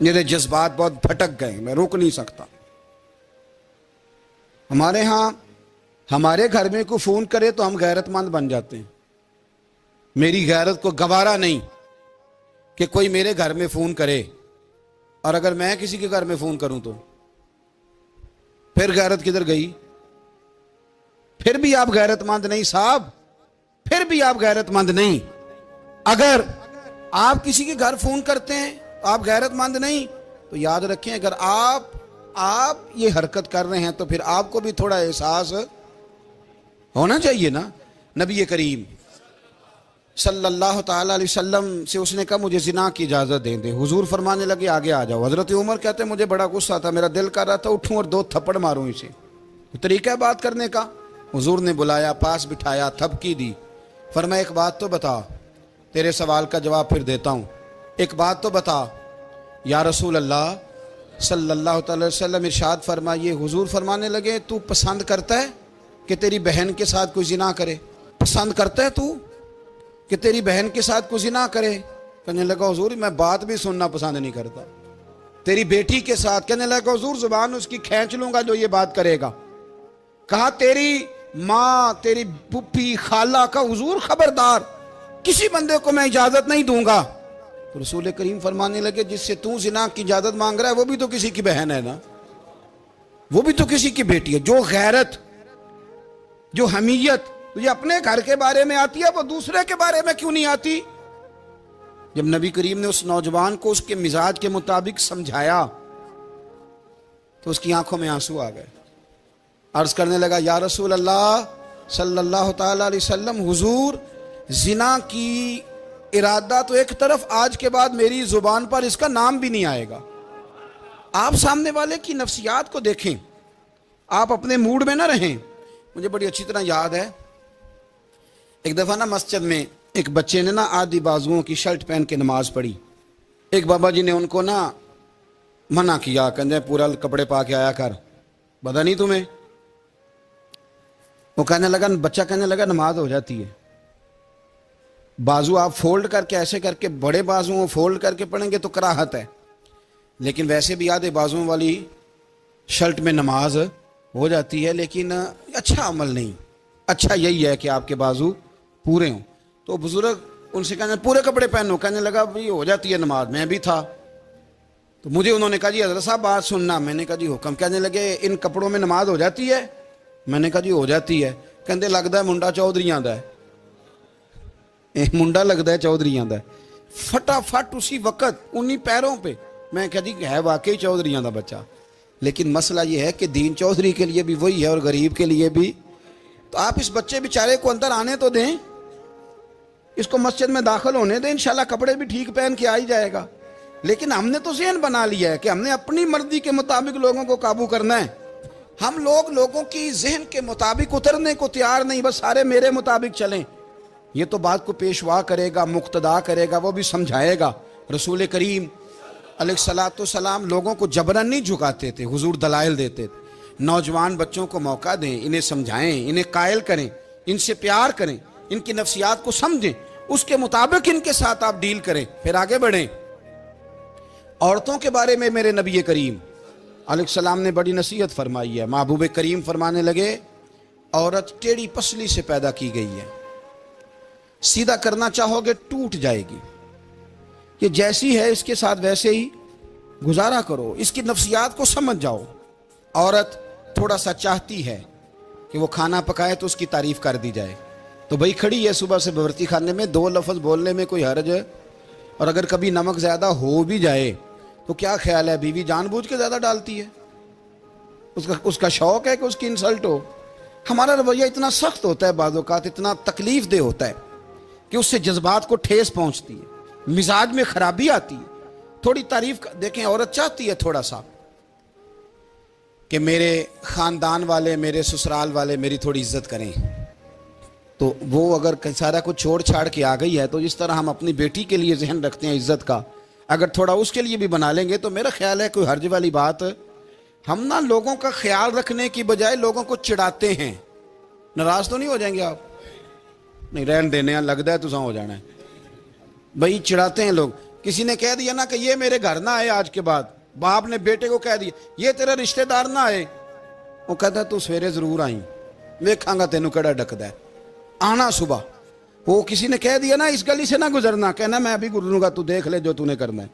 میرے جذبات بہت بھٹک گئے، میں روک نہیں سکتا۔ ہمارے ہاں ہمارے گھر میں کوئی فون کرے تو ہم غیرت مند بن جاتے ہیں۔ میری غیرت کو گوارا نہیں کہ کوئی میرے گھر میں فون کرے، اور اگر میں کسی کے گھر میں فون کروں تو پھر غیرت کدھر گئی؟ پھر بھی آپ غیرت مند نہیں صاحب، پھر بھی آپ غیرت مند نہیں۔ اگر آپ کسی کے گھر فون کرتے ہیں آپ غیرت مند نہیں، تو یاد رکھیں اگر آپ یہ حرکت کر رہے ہیں تو پھر آپ کو بھی تھوڑا احساس ہونا چاہیے نا۔ نبی کریم صلی اللہ تعالی علیہ وسلم سے اس نے کہا مجھے زنا کی اجازت دیں دے، حضور فرمانے لگے آگے آ جاؤ۔ حضرت عمر کہتے ہیں مجھے بڑا غصہ تھا، میرا دل کر رہا تھا اٹھوں اور 2 تھپڑ ماروں اسے۔ طریقہ ہے بات کرنے کا۔ حضور نے بلایا، پاس بٹھایا، تھپکی دی، فرمایا ایک بات تو بتا، تیرے سوال کا جواب پھر دیتا ہوں، ایک بات تو بتا یا رسول اللہ صلی اللہ تعالی وسلم۔ ارشاد فرمائیے، حضور فرمانے لگے تو پسند کرتا ہے کہ تیری بہن کے ساتھ کوئی زنا کرے؟ پسند کرتا ہے تو کہ تیری بہن کے ساتھ کوئی زنا کرے؟ کہنے لگا حضور میں بات بھی سننا پسند نہیں کرتا۔ تیری بیٹی کے ساتھ؟ کہنے لگا حضور زبان اس کی کھینچ لوں گا جو یہ بات کرے گا۔ کہا تیری ماں، تیری پھوپھی، خالہ کا؟ حضور خبردار، کسی بندے کو میں اجازت نہیں دوں گا۔ تو رسول کریم فرمانے لگے جس سے تو زنا کی اجازت مانگ رہا ہے وہ بھی تو کسی کی بہن ہے نا، وہ بھی تو کسی کی بیٹی ہے۔ جو غیرت، جو حمیت تجھے اپنے گھر کے بارے میں آتی ہے وہ دوسرے کے بارے میں کیوں نہیں آتی؟ جب نبی کریم نے اس نوجوان کو اس کے مزاج کے مطابق سمجھایا تو اس کی آنکھوں میں آنسو آ گئے۔ عرض کرنے لگا یا رسول اللہ صلی اللہ تعالی علیہ وسلم، حضور زنا کی ارادہ تو ایک طرف، آج کے بعد میری زبان پر اس کا نام بھی نہیں آئے گا۔ آپ سامنے والے کی نفسیات کو دیکھیں، آپ اپنے موڈ میں نہ رہیں۔ مجھے بڑی اچھی طرح یاد ہے ایک دفعہ نا مسجد میں ایک بچے نے نا آدھی بازوؤں کی شرٹ پہن کے نماز پڑھی۔ ایک بابا جی نے ان کو نا منع کیا، کہنے پورا کپڑے پا کے آیا کر، پتہ نہیں تمہیں؟ وہ کہنے لگا، بچہ کہنے لگا نماز ہو جاتی ہے، بازو آپ فولڈ کر کے ایسے کر کے، بڑے بازو فولڈ کر کے پڑھیں گے تو کراہت ہے، لیکن ویسے بھی آدھے بازوؤں والی شرٹ میں نماز ہو جاتی ہے، لیکن اچھا عمل نہیں۔ اچھا یہی ہے کہ آپ کے بازو پورے ہوں۔ تو بزرگ ان سے کہنے پورے کپڑے پہنو، کہنے لگا بھئی ہو جاتی ہے نماز، میں بھی تھا۔ تو مجھے انہوں نے کہا جی حضرت صاحب بات سننا۔ میں نے کہا جی حکم۔ کہنے لگے ان کپڑوں میں نماز ہو جاتی ہے؟ میں نے کہا جی ہو جاتی ہے۔ کہندے لگتا ہے منڈا چودھریاں دا ہے، منڈا لگتا ہے چودھریاں دا ہے۔ فٹافٹ اسی وقت انہی پیروں پہ میں کہا جی ہے واقعی چودھریاں دا بچہ، لیکن مسئلہ یہ ہے کہ دین چودھری کے لیے بھی وہی ہے اور غریب کے لیے بھی۔ تو آپ اس بچے بیچارے کو اندر آنے تو دیں، اس کو مسجد میں داخل ہونے دیں، انشاءاللہ کپڑے بھی ٹھیک پہن کے آ ہی جائے گا۔ لیکن ہم نے تو ذہن بنا لیا ہے کہ ہم نے اپنی مرضی کے مطابق لوگوں کو قابو کرنا ہے۔ ہم لوگوں کی ذہن کے مطابق اترنے کو تیار نہیں، بس سارے میرے مطابق چلیں۔ یہ تو بات کو پیشوا کرے گا، مقتدا کرے گا، وہ بھی سمجھائے گا۔ رسول کریم علیہ الصلوۃ والسلام لوگوں کو جبرن نہیں جھکاتے تھے، حضور دلائل دیتے تھے۔ نوجوان بچوں کو موقع دیں، انہیں سمجھائیں، انہیں قائل کریں، ان سے پیار کریں، ان کی نفسیات کو سمجھیں، اس کے مطابق ان کے ساتھ آپ ڈیل کریں، پھر آگے بڑھیں۔ عورتوں کے بارے میں میرے نبی کریم علیہ السلام نے بڑی نصیحت فرمائی ہے۔ محبوب کریم فرمانے لگے عورت ٹیڑھی پسلی سے پیدا کی گئی ہے، سیدھا کرنا چاہو گے ٹوٹ جائے گی، یہ جیسی ہے اس کے ساتھ ویسے ہی گزارا کرو، اس کی نفسیات کو سمجھ جاؤ۔ عورت تھوڑا سا چاہتی ہے کہ وہ کھانا پکائے تو اس کی تعریف کر دی جائے، تو بھئی کھڑی ہے صبح سے بورتی خانے میں، 2 لفظ بولنے میں کوئی حرج ہے؟ اور اگر کبھی نمک زیادہ ہو بھی جائے تو کیا خیال ہے، بیوی جان بوجھ کے زیادہ ڈالتی ہے؟ اس کا شوق ہے کہ اس کی انسلٹ ہو؟ ہمارا رویہ اتنا سخت ہوتا ہے، بعض اوقات اتنا تکلیف دہ ہوتا ہے کہ اس سے جذبات کو ٹھیس پہنچتی ہے، مزاج میں خرابی آتی ہے۔ تھوڑی تعریف دیکھیں، عورت چاہتی ہے تھوڑا سا کہ میرے خاندان والے، میرے سسرال والے میری تھوڑی عزت کریں، تو وہ اگر سارا کچھ چھوڑ چھاڑ کے آ گئی ہے تو جس طرح ہم اپنی بیٹی کے لیے ذہن رکھتے ہیں عزت کا، اگر تھوڑا اس کے لیے بھی بنا لیں گے تو میرا خیال ہے کوئی حرج والی بات۔ ہم نا لوگوں کا خیال رکھنے کی بجائے لوگوں کو چڑھاتے ہیں۔ ناراض تو نہیں ہو جائیں گے آپ؟ نہیں رہن دینے ہیں، لگتا ہے تو ہو جانا ہے بھائی، چڑھاتے ہیں لوگ۔ کسی نے کہہ دیا نا کہ یہ میرے گھر نہ آئے آج کے بعد، باپ نے بیٹے کو کہہ دیا یہ تیرا رشتہ دار نہ آئے، وہ کہتا تو سویرے ضرور آئی، ویکھاں گا تینوں کیڑا ڈکدا ہے، آنا صبح۔ وہ کسی نے کہہ دیا نا اس گلی سے نہ گزرنا، کہنا میں ابھی گزروں گا، تو دیکھ لے جو تو نے کرنا ہے۔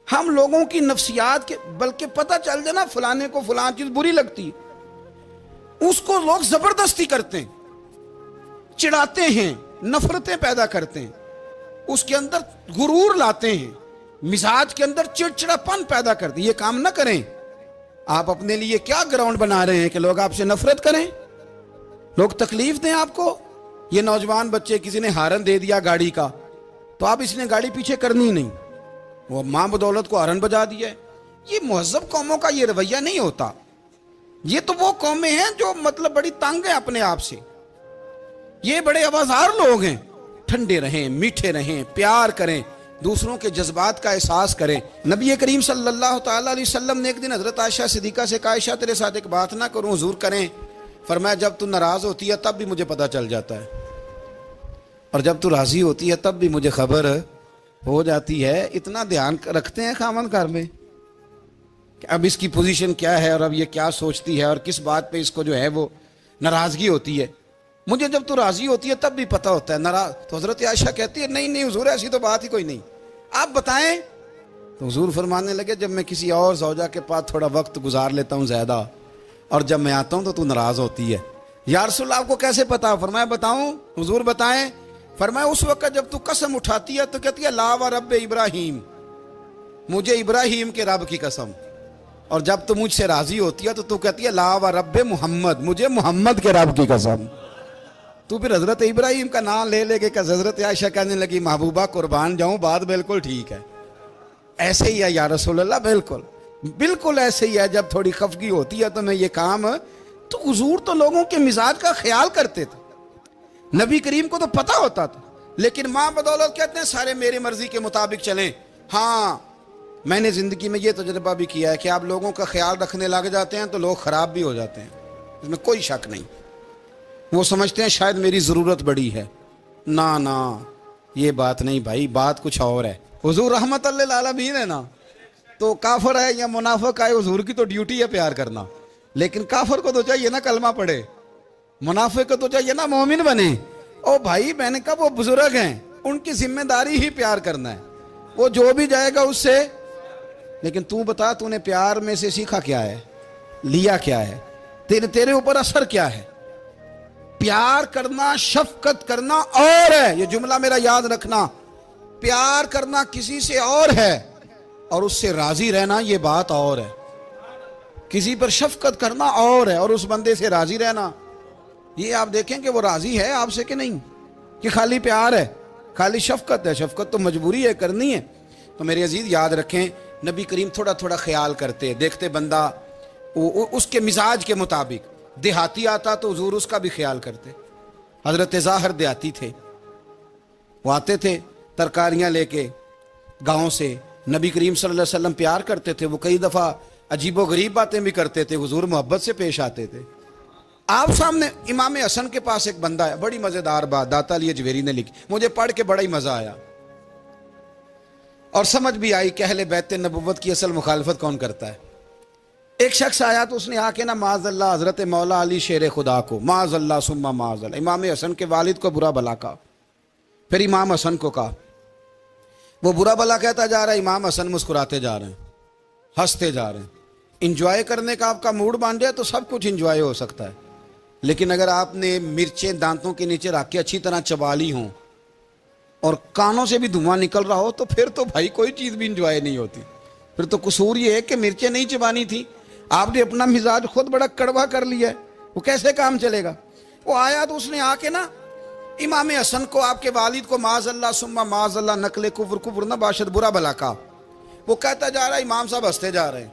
ہم لوگوں کی نفسیات کے بلکہ پتہ چل جائے نا فلانے کو فلان چیز بری لگتی ہے، اس کو لوگ زبردستی کرتے ہیں، چڑھاتے ہیں، نفرتیں پیدا کرتے ہیں، اس کے اندر غرور لاتے ہیں، مزاج کے اندر چڑچڑاپن پیدا کرتے ہیں۔ یہ کام نہ کریں۔ آپ اپنے لیے کیا گراؤنڈ بنا رہے ہیں کہ لوگ آپ سے نفرت کریں، لوگ تکلیف دیں آپ کو؟ یہ نوجوان بچے کسی نے ہارن دے دیا گاڑی کا، تو آپ اس نے گاڑی پیچھے کرنی ہی نہیں، وہ ماں بدولت کو ہارن بجا دیا ہے۔ یہ مہذب قوموں کا یہ رویہ نہیں ہوتا۔ یہ تو وہ قومیں ہیں جو مطلب بڑی تنگ ہیں اپنے آپ سے، یہ بڑے آوازار لوگ ہیں۔ ٹھنڈے رہیں، میٹھے رہیں، پیار کریں، دوسروں کے جذبات کا احساس کریں۔ نبی کریم صلی اللہ تعالیٰ علیہ وسلم نے ایک دن حضرت عائشہ صدیقہ سے کہا عائشہ تیرے ساتھ ایک بات نہ کروں، حضور کریں؟ فرمایا جب تو ناراض ہوتی ہے تب بھی مجھے پتہ چل جاتا ہے، اور جب تو راضی ہوتی ہے تب بھی مجھے خبر ہو جاتی ہے۔ اتنا دھیان رکھتے ہیں خاوند گھر میں کہ اب اس کی پوزیشن کیا ہے، اور اب یہ کیا سوچتی ہے، اور کس بات پہ اس کو جو ہے وہ ناراضگی ہوتی ہے۔ مجھے جب تو راضی ہوتی ہے تب بھی پتہ ہوتا ہے، ناراض تو حضرت عائشہ کہتی ہے نہیں نہیں حضور ایسی تو بات ہی کوئی نہیں، آپ بتائیں۔ تو حضور فرمانے لگے جب میں کسی اور زوجہ کے پاس تھوڑا وقت گزار لیتا ہوں زیادہ، اور جب میں آتا ہوں تو ناراض ہوتی ہے۔ یا رسول اللہ آپ کو کیسے پتا؟ فرمایا بتاؤں؟ حضور بتائیں۔ فرمایا اس وقت جب تو قسم اٹھاتی ہے تو کہتی ہے لا و رب ابراہیم، مجھے ابراہیم کے رب کی قسم، اور جب تو مجھ سے راضی ہوتی ہے تو کہتی ہے لا و رب محمد، مجھے محمد کے رب کی قسم۔ تو پھر حضرت ابراہیم کا نام لے لے کے حضرت عائشہ کہنے لگی محبوبہ قربان جاؤں، بات بالکل ٹھیک ہے، ایسے ہی ہے یا رسول اللہ، بالکل بالکل ایسے ہی ہے۔ جب تھوڑی خفگی ہوتی ہے تو میں یہ کام، تو حضور تو لوگوں کے مزاج کا خیال کرتے تھے، نبی کریم کو تو پتہ ہوتا تھا، لیکن ماں بدولت کہتے ہیں سارے میری مرضی کے مطابق چلیں۔ ہاں میں نے زندگی میں یہ تجربہ بھی کیا ہے کہ آپ لوگوں کا خیال رکھنے لگ جاتے ہیں تو لوگ خراب بھی ہو جاتے ہیں، اس میں کوئی شک نہیں۔ وہ سمجھتے ہیں شاید میری ضرورت بڑی ہے، نہ یہ بات نہیں بھائی، بات کچھ اور ہے۔ حضور رحمت اللہ للعالمین ہے نا، تو کافر ہے یا منافق ہے، حضور کی تو ڈیوٹی ہے پیار کرنا، لیکن کافر کو تو چاہیے نا کلمہ پڑھے، منافق کو تو چاہیے نا مومن بنے۔ او بھائی میں نے کہا وہ بزرگ ہیں، ان کی ذمہ داری ہی پیار کرنا ہے، وہ جو بھی جائے گا اس سے۔ لیکن تو بتا تو نے پیار میں سے سیکھا کیا ہے، لیا کیا ہے، تیرے اوپر اثر کیا ہے؟ پیار کرنا، شفقت کرنا اور ہے، یہ جملہ میرا یاد رکھنا، پیار کرنا کسی سے اور ہے، اور اس سے راضی رہنا یہ بات اور ہے۔ کسی پر شفقت کرنا اور ہے، اور اس بندے سے راضی رہنا، یہ آپ دیکھیں کہ وہ راضی ہے آپ سے کہ نہیں، کہ خالی پیار ہے، خالی شفقت ہے۔ شفقت تو مجبوری ہے، کرنی ہے۔ تو میرے عزیز یاد رکھیں نبی کریم تھوڑا تھوڑا خیال کرتے، دیکھتے بندہ اس کے مزاج کے مطابق، دیہاتی آتا تو حضور اس کا بھی خیال کرتے۔ حضرت ظاہر دیہاتی تھے، وہ آتے تھے ترکاریاں لے کے گاؤں سے، نبی کریم صلی اللہ علیہ وسلم پیار کرتے تھے، وہ کئی دفعہ عجیب و غریب باتیں بھی کرتے تھے، حضور محبت سے پیش آتے تھے۔ آپ سامنے امام حسن کے پاس ایک بندہ ہے، بڑی مزیدار بات داتا علی اجویری نے لکھی، مجھے پڑھ کے بڑا ہی مزہ آیا اور سمجھ بھی آئی کہ اہل بیت نبوت کی اصل مخالفت کون کرتا ہے۔ ایک شخص آیا تو اس نے آ کے نا معاذ اللہ حضرت مولا علی شیر خدا کو، معاذ اللہ ثم معاذ اللہ، امام حسن کے والد کو برا بھلا کہا، پھر امام حسن کو کہا، وہ برا بھلا کہتا جا رہا ہے، امام حسن مسکراتے جا رہے ہیں، ہنستے جا رہے ہیں۔ انجوائے کرنے کا آپ کا موڈ بن جائے تو سب کچھ انجوائے ہو سکتا ہے، لیکن اگر آپ نے مرچیں دانتوں کے نیچے رکھ کے اچھی طرح چبا لی ہوں اور کانوں سے بھی دھواں نکل رہا ہو تو پھر تو بھائی کوئی چیز بھی انجوائے نہیں ہوتی، پھر تو قصور یہ ہے کہ مرچیں نہیں چبانی تھی، آپ نے اپنا مزاج خود بڑا کڑوا کر لیا ہے، وہ کیسے کام چلے گا۔ وہ آیا تو اس نے آ کے نا امام حسن کو، آپ کے والد کو، معاذ اللہ ثم معاذ اللہ، نقل کفر نہ باشد، برا بھلا کہا۔ وہ کہتا جا رہا ہے، امام صاحب ہنستے جا رہے ہیں۔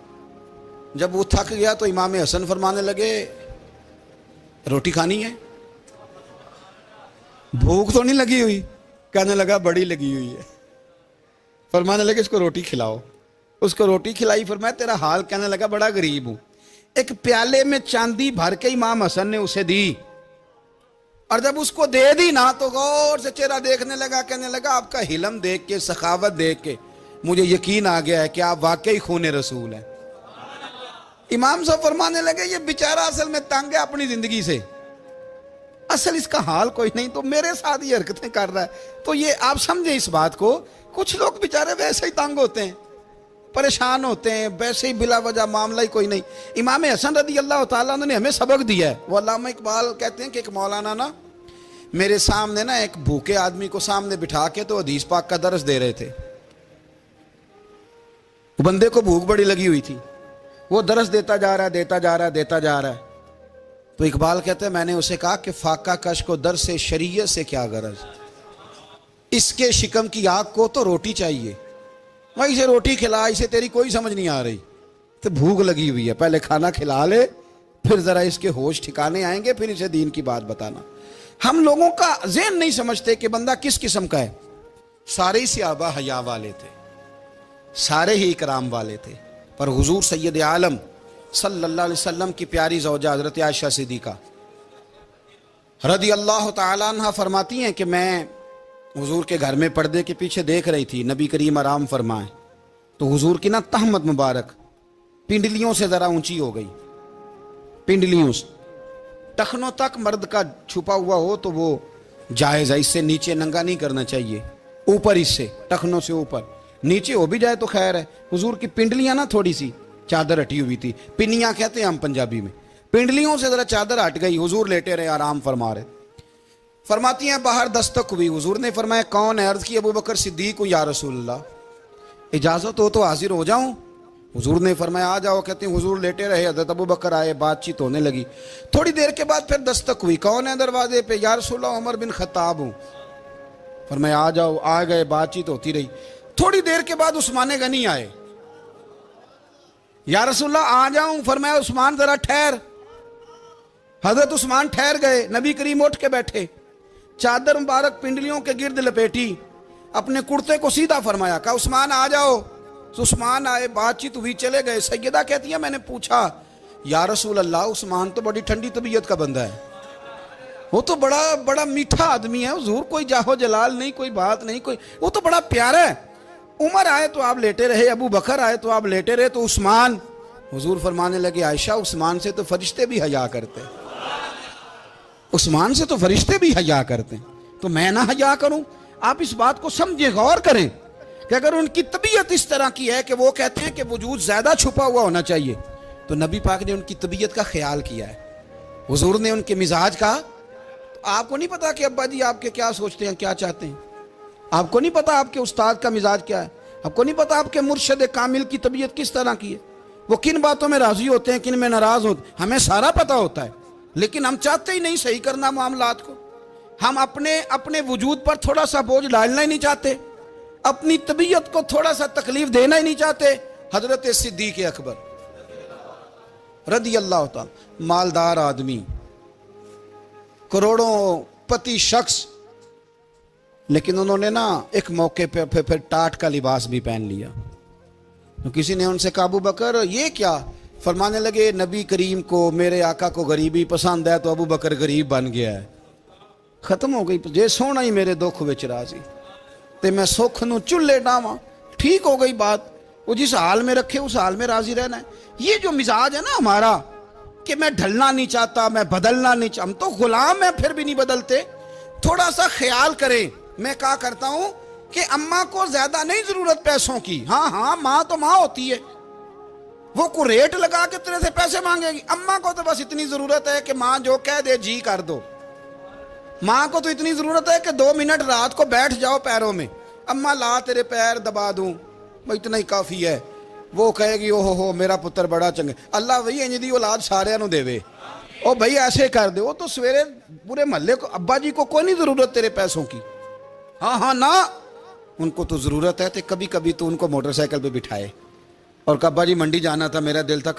جب وہ تھک گیا تو امام حسن فرمانے لگے روٹی کھانی ہے، بھوک تو نہیں لگی ہوئی؟ کہنے لگا بڑی لگی ہوئی ہے۔ فرمانے لگے اس کو روٹی کھلاؤ، اس کو روٹی کھلائی، فرمایا تیرا حال؟ کہنے لگا بڑا غریب ہوں۔ ایک پیالے میں چاندی بھر کے امام حسن نے اسے دی، اور جب اس کو دے دی نا تو غور سے چہرہ دیکھنے لگا، کہنے لگا آپ کا حلم دیکھ کے، سخاوت دیکھ کے مجھے یقین آ گیا ہے کہ آپ واقعی خون رسول ہیں۔ امام صاحب فرمانے لگے یہ بیچارہ اصل میں تنگ ہے اپنی زندگی سے، اصل اس کا حال کوئی نہیں، تو میرے ساتھ یہ حرکتیں کر رہا ہے۔ تو یہ آپ سمجھیں اس بات کو، کچھ لوگ بیچارے ویسے ہی تنگ ہوتے ہیں، پریشان ہوتے ہیں، ویسے ہی بلا وجہ معاملہ ہی کوئی نہیں۔ امام حسن رضی اللہ تعالیٰ عنہ نے ہمیں سبق دیا ہے۔ وہ علامہ اقبال کہتے ہیں کہ ایک مولانا نا میرے سامنے نا ایک بھوکے آدمی کو سامنے بٹھا کے تو حدیث پاک کا درس دے رہے تھے۔ بندے کو بھوک بڑی لگی ہوئی تھی، وہ درس دیتا جا رہا ہے۔ تو اقبال کہتے ہیں میں نے اسے کہا کہ فاقہ کش کو درس شریعت سے کیا غرض، اس کے شکم کی آگ کو تو روٹی چاہیے، وہیں سے روٹی کھلا، اسے تیری کوئی سمجھ نہیں آ رہی، تو بھوک لگی ہوئی ہے، پہلے کھانا کھلا لے، پھر ذرا اس کے ہوش ٹھکانے آئیں گے، پھر اسے دین کی بات بتانا۔ ہم لوگوں کا ذہن نہیں سمجھتے کہ بندہ کس قسم کا ہے۔ سارے ہی صحابہ حیا والے تھے، سارے ہی اکرام والے تھے، پر حضور سید عالم صلی اللہ علیہ وسلم کی پیاری زوجہ حضرت عائشہ صدیقہ رضی اللہ تعالیٰ عنہ فرماتی ہیں کہ میں حضور کے گھر میں پردے کے پیچھے دیکھ رہی تھی، نبی کریم آرام فرمائے تو حضور کی نا تہمت مبارک پنڈلیوں سے ذرا اونچی ہو گئی، پنڈلیوں سے ٹخنوں تک مرد کا چھپا ہوا ہو تو وہ جائز ہے، اس سے نیچے ننگا نہیں کرنا چاہیے، اوپر اس سے ٹخنوں سے اوپر، نیچے ہو بھی جائے تو خیر ہے۔ حضور کی پنڈلیاں نا تھوڑی سی چادر ہٹی ہوئی تھی، پنیاں کہتے ہیں ہم پنجابی میں، پنڈلیوں سے ذرا چادر ہٹ گئی، حضور لیٹے رہے آرام فرما رہے۔ فرماتی ہیں باہر دستک ہوئی، حضور نے فرمایا کون ہے؟ عرض کی ابو بکر صدیق یا رسول اللہ، اجازت ہو تو حاضر ہو جاؤں؟ حضور نے فرمایا آ جاؤ۔ کہتے ہیں حضور لیٹے رہے، حضرت ابو بکر آئے، بات چیت ہونے لگی، تھوڑی دیر کے بعد پھر دستک ہوئی، کون ہے دروازے پہ؟ یا رسول اللہ عمر بن خطاب ہوں۔ فرمایا آ جاؤ، آ گئے، بات چیت ہوتی رہی، تھوڑی دیر کے بعد عثمان غنی آئے، یا رسول اللہ آ جاؤں؟ فرمایا عثمان ذرا ٹھہر۔ حضرت عثمان ٹھہر گئے، نبی کریم اٹھ کے بیٹھے، چادر مبارک پنڈلیوں کے گرد لپیٹی، اپنے کرتے کو سیدھا فرمایا، کہا عثمان آ جاؤ۔ تو عثمان آئے، بات چیت ہوئی، چلے گئے۔ سیدہ کہتی ہے میں نے پوچھا یا رسول اللہ عثمان تو بڑی ٹھنڈی طبیعت کا بندہ ہے، وہ تو بڑا میٹھا آدمی ہے، حضور کوئی جاہو جلال نہیں، کوئی بات نہیں، کوئی، وہ تو بڑا پیارا ہے۔ عمر آئے تو آپ لیٹے رہے، ابو بکر آئے تو آپ لیٹے رہے، تو عثمان؟ حضور فرمانے لگے عائشہ عثمان سے تو فرشتے بھی حیا کرتے، عثمان سے تو فرشتے بھی حیا کرتے ہیں، تو میں نہ حیا کروں؟ آپ اس بات کو سمجھیں، غور کریں کہ اگر ان کی طبیعت اس طرح کی ہے کہ وہ کہتے ہیں کہ وجود زیادہ چھپا ہوا ہونا چاہیے، تو نبی پاک نے ان کی طبیعت کا خیال کیا ہے، حضور نے ان کے مزاج کا۔ آپ کو نہیں پتا کہ ابا جی آپ کے کیا سوچتے ہیں، کیا چاہتے ہیں؟ آپ کو نہیں پتا آپ کے استاد کا مزاج کیا ہے؟ آپ کو نہیں پتا آپ کے مرشد کامل کی طبیعت کس طرح کی ہے؟ وہ کن باتوں میں راضی ہوتے ہیں، کن میں ناراض ہوتے ہیں، ہمیں سارا پتا ہوتا ہے، لیکن ہم چاہتے ہی نہیں صحیح کرنا معاملات کو۔ ہم اپنے وجود پر تھوڑا سا بوجھ ڈالنا ہی نہیں چاہتے، اپنی طبیعت کو تھوڑا سا تکلیف دینا ہی نہیں چاہتے۔ حضرت صدیق اکبر رضی اللہ تعالی، مالدار آدمی، کروڑوں پتی شخص، لیکن انہوں نے نا ایک موقع پہ پھر ٹاٹ کا لباس بھی پہن لیا۔ تو کسی نے ان سے کہا ابو بکر یہ کیا؟ فرمانے لگے نبی کریم کو، میرے آقا کو غریبی پسند ہے، تو ابو بکر غریب بن گیا ہے، ختم ہو گئی، جے سونا ہی میرے دکھ وچ راضی تے میں سکھ نو چلے ڈاواں، ٹھیک ہو گئی بات۔ وہ جس حال میں رکھے اس حال میں راضی رہنا ہے۔ یہ جو مزاج ہے نا ہمارا کہ میں ڈھلنا نہیں چاہتا، میں بدلنا نہیں چاہتا، ہم تو غلام ہیں پھر بھی نہیں بدلتے۔ تھوڑا سا خیال کریں۔ میں کہا کرتا ہوں کہ اماں کو زیادہ نہیں ضرورت پیسوں کی، ہاں ماں تو ماں ہوتی ہے، وہ کو ریٹ لگا کے تیرے سے پیسے مانگے گی۔ اماں کو تو بس اتنی ضرورت ہے کہ ماں جو کہہ دے جی کر دو۔ ماں کو تو اتنی ضرورت ہے کہ 2 منٹ رات کو بیٹھ جاؤ پیروں میں، اماں لا تیرے پیر دبا دوں، وہ اتنا ہی کافی ہے۔ وہ کہے گی او ہو میرا پتر بڑا چنگا، اللہ وہی انج دی اولاد سارے نو دے وے، او بھائی ایسے کر دے۔ وہ تو سویرے پورے محلے کو، ابا جی کو کوئی نہیں ضرورت تیرے پیسوں کی، ہاں نا، ان کو تو ضرورت ہے۔ تو کبھی کبھی تو ان کو موٹر سائیکل پہ بٹھائے اور کہ ابا جی منڈی جانا تھا، میرا دل تھا